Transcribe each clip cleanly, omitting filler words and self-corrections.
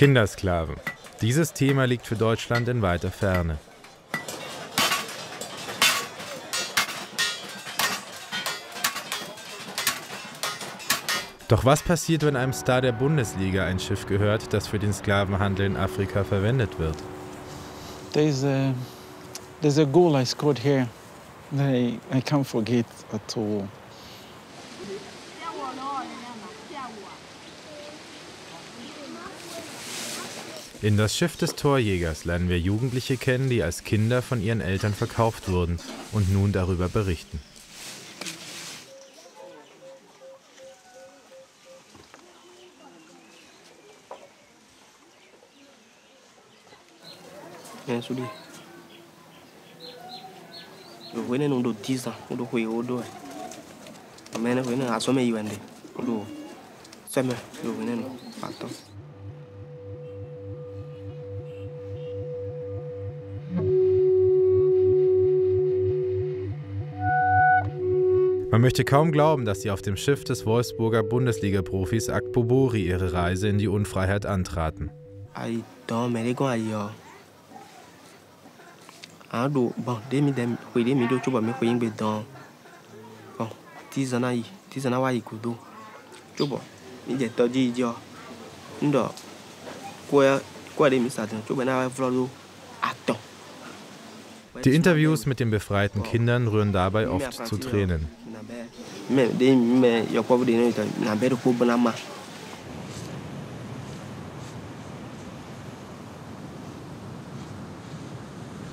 Kindersklaven. Dieses Thema liegt für Deutschland in weiter Ferne. Doch was passiert, wenn einem Star der Bundesliga ein Schiff gehört, das für den Sklavenhandel in Afrika verwendet wird? There's a goal I scored here that I can't forget at all. In das Schiff des Torjägers lernen wir Jugendliche kennen, die als Kinder von ihren Eltern verkauft wurden und nun darüber berichten. Man möchte kaum glauben, dass sie auf dem Schiff des Wolfsburger Bundesliga-Profis Akpobori ihre Reise in die Unfreiheit antraten. Die Interviews mit den befreiten Kindern rühren dabei oft zu Tränen.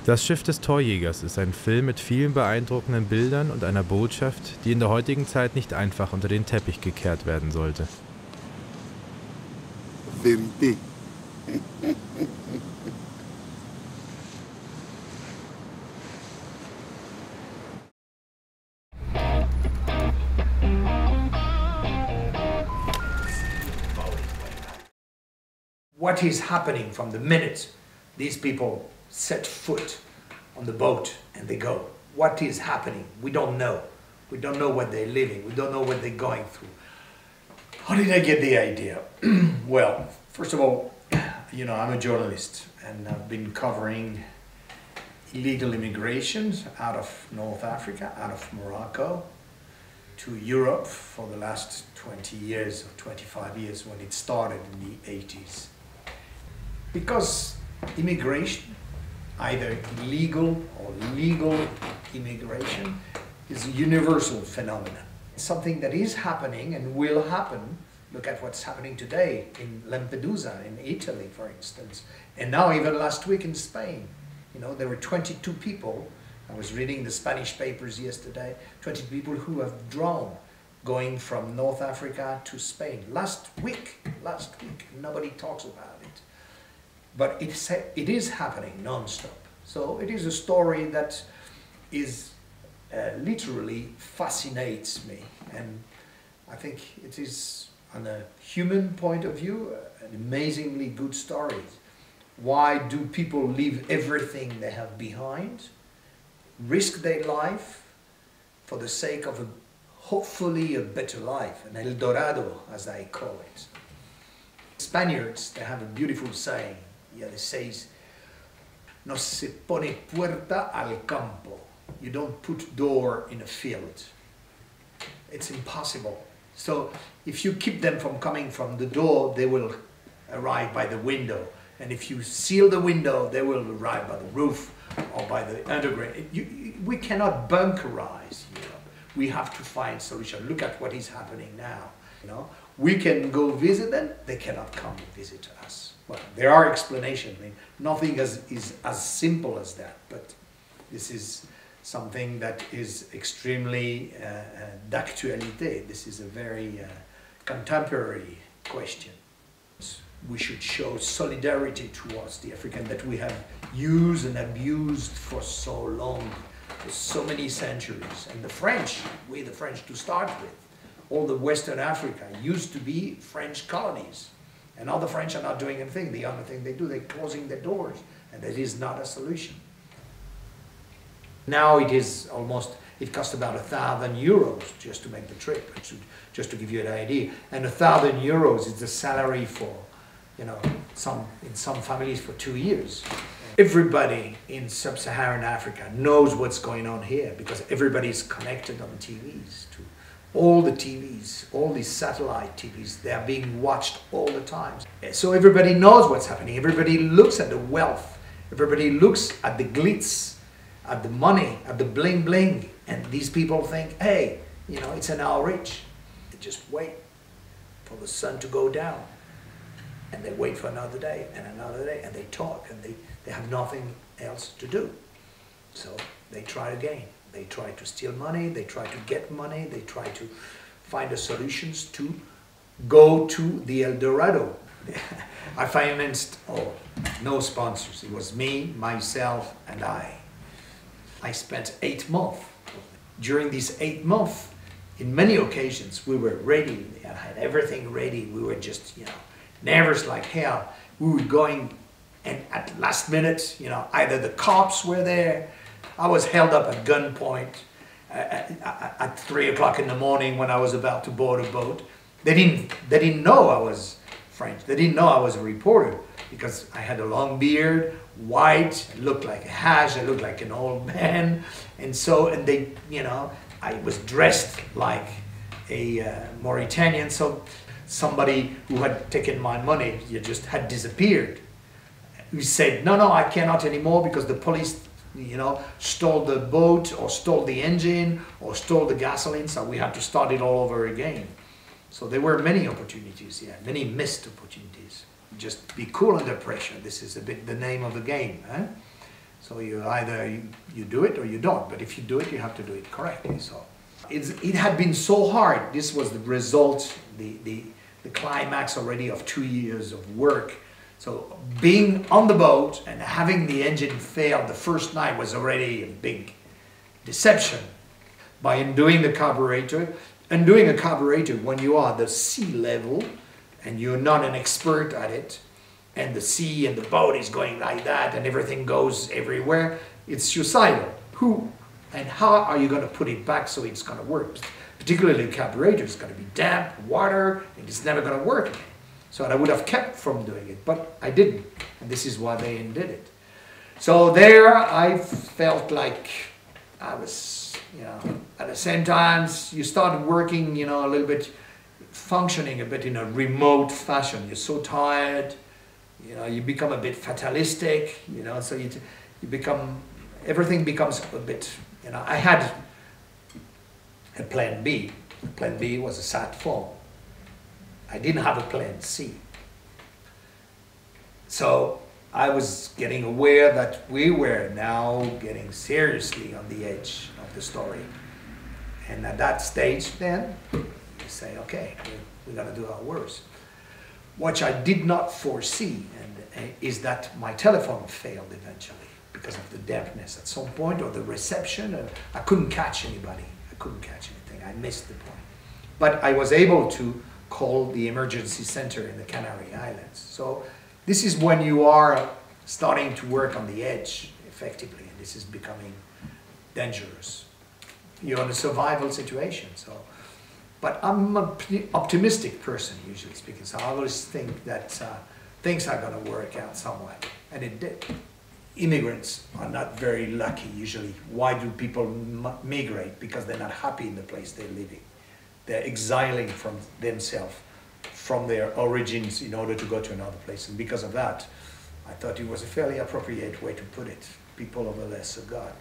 Das Schiff des Torjägers ist ein Film mit vielen beeindruckenden Bildern und einer Botschaft, die in der heutigen Zeit nicht einfach unter den Teppich gekehrt werden sollte. Vérité. What is happening from the minute these people set foot on the boat and they go? What is happening? We don't know. We don't know what they're living. We don't know what they're going through. How did I get the idea? Well, first of all, you know, I'm a journalist and I've been covering illegal immigrations out of North Africa, out of Morocco, to Europe for the last 20 years or 25 years when it started in the 80s. Because immigration, either illegal or legal immigration, is a universal phenomenon. It's something that is happening and will happen. Look at what's happening today in Lampedusa, in Italy, for instance. And now even last week in Spain. You know, there were 22 people, I was reading the Spanish papers yesterday, 20 people who have drowned going from North Africa to Spain. Last week, nobody talks about it. But it is happening non-stop. So it is a story that is literally fascinates me. And I think it is, on a human point of view, an amazingly good story. Why do people leave everything they have behind, risk their life for the sake of hopefully a better life, an El Dorado, as I call it. Spaniards, they have a beautiful saying. Yeah, it says, no se pone puerta al campo. You don't put door in a field. It's impossible. So if you keep them from coming from the door, they will arrive by the window. And if you seal the window, they will arrive by the roof or by the underground. We cannot bunkerize, you know. We have to find solution. Look at what is happening now, you know. We can go visit them, they cannot come and visit us. Well, there are explanations. I mean, nothing is as simple as that, but this is something that is extremely d'actualité. This is a very contemporary question. We should show solidarity towards the African that we have used and abused for so long, for so many centuries. And the French, we the French to start with, all the Western Africa used to be French colonies. And now the French are not doing anything. The only thing they do, they're closing their doors. And that is not a solution. Now it is almost, it costs about €1,000 just to make the trip, just to give you an idea. And €1,000 is the salary for you know, in some families for 2 years. Everybody in sub-Saharan Africa knows what's going on here because everybody's connected on TVs to all the TVs, all these satellite TVs. They are being watched all the time. So everybody knows what's happening. Everybody looks at the wealth. Everybody looks at the glitz, at the money, at the bling bling. And these people think, hey, you know, it's an hour rich. They just wait for the sun to go down. And they wait for another day, and they talk, and they have nothing else to do. So they try again. They try to steal money, they try to get money, they try to find the solutions to go to the El Dorado. I financed, no sponsors. It was me, myself, and I. I spent 8 months. During these 8 months, in many occasions, we were ready. I had everything ready. We were just, you know, nervous like hell. We were going, and at last minute, you know, either the cops were there. I was held up at gunpoint at 3 o'clock in the morning when I was about to board a boat. They didn't know I was French. They didn't know I was a reporter because I had a long beard, white, I looked like a hash, I looked like an old man. And they, you know, I was dressed like a Mauritanian. So somebody who had taken my money, just had disappeared. Who said, no, I cannot anymore because the police, you know, stole the boat or stole the engine or stole the gasoline, so we had to start it all over again. So there were many opportunities, yeah, many missed opportunities. Just be cool under pressure. This is a bit the name of the game. Eh? So you either you do it or you don't, but if you do it, you have to do it correctly. So it had been so hard. This was the result, the climax already of 2 years of work. So being on the boat and having the engine fail the first night was already a big deception. By undoing the carburetor, when you are at the sea level and you're not an expert at it, and the sea and the boat is going like that and everything goes everywhere, it's suicidal. Who and how are you going to put it back so it's going to work? Particularly the carburetor is going to be damp, water, and it's never going to work again. So I would have kept from doing it, but I didn't. And this is why they undid it. So there I felt like I was, you know, at the same time you started working, you know, a little bit, functioning a bit in a remote fashion. You're so tired, you know, you become a bit fatalistic, you know, so you become, everything becomes a bit, you know, I had a plan B. Plan B was a sat phone. I didn't have a plan C. So I was getting aware that we were now getting seriously on the edge of the story. And at that stage then, you say, okay, we're gonna do our worst. What I did not foresee is that my telephone failed eventually because of the dampness at some point, or the reception. I couldn't catch anybody. I couldn't catch anything. I missed the point. But I was able to call the emergency center in the Canary Islands. So this is when you are starting to work on the edge effectively, and this is becoming dangerous. You're in a survival situation. So, but I'm an optimistic person, usually speaking, so I always think that things are going to work out somewhat, and it did. Immigrants are not very lucky usually. Why do people migrate? Because they're not happy in the place they're living. They're exiling from themselves, from their origins, in order to go to another place. And because of that, I thought it was a fairly appropriate way to put it. People of a lesser God.